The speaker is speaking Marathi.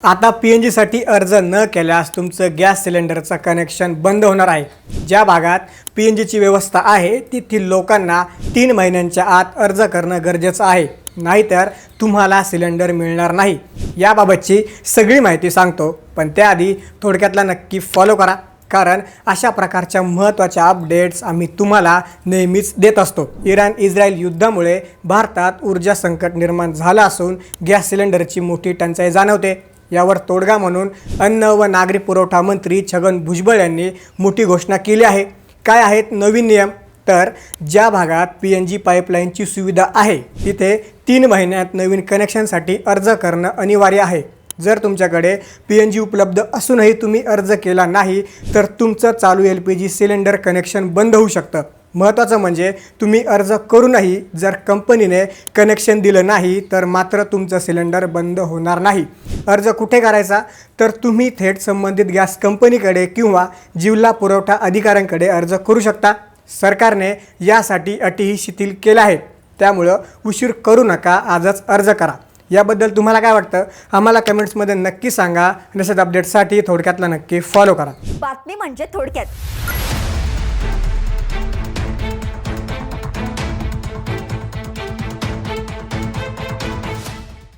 आता PNGसाठी अर्ज न केल्यास तुमचं गॅस सिलेंडरचं कनेक्शन बंद होणार आहे। ज्या भागात PNGची व्यवस्था आहे तेथील लोकांना 3 महिन्यांच्या आत अर्ज करणं गरजेचं आहे, नाहीतर तुम्हाला सिलेंडर मिळणार नाही। याबाबतची सगळी माहिती सांगतो, पण त्याआधी थोडक्यातला नक्की फॉलो करा, कारण अशा प्रकारच्या महत्त्वाच्या अपडेट्स आम्ही तुम्हाला नेहमीच देत असतो। इराण-इस्रायल युद्धामुळे भारतात ऊर्जा संकट निर्माण झालं असून गॅस सिलेंडरची मोठी टंचाई जाणवते। यावर तोडगा म्हणून अन्न व नागरी पुरवठा मंत्री छगन भुजबळ यांनी मोठी घोषणा केली आहे। काय आहेत नवीन नियम? तर ज्या भागात PNG पाईपलाईनची सुविधा आहे तिथे 3 महिन्यात नवीन कनेक्शनसाठी अर्ज करणं अनिवार्य आहे। जर तुमच्याकडे PNG उपलब्ध असूनही तुम्ही अर्ज केला नाही तर तुमचं चालू LPG सिलेंडर कनेक्शन बंद होऊ शकतं। महत्त्वाचं म्हणजे तुम्ही अर्ज करूनही जर कंपनीने कनेक्शन दिलं नाही तर मात्र तुमचं सिलेंडर बंद होणार नाही। अर्ज कुठे करायचा? तर तुम्ही थेट संबंधित गॅस कंपनीकडे किंवा जिल्हा पुरवठा अधिकाऱ्यांकडे अर्ज करू शकता। सरकारने यासाठी अटीही शिथिल केल्या आहेत, त्यामुळं उशीर करू नका, आजच अर्ज करा। याबद्दल तुम्हाला काय वाटतं आम्हाला कमेंट्समध्ये नक्की सांगा। अशाच अपडेट्ससाठी थोडक्यातला नक्की फॉलो करा। बातमी म्हणजे थोडक्यात।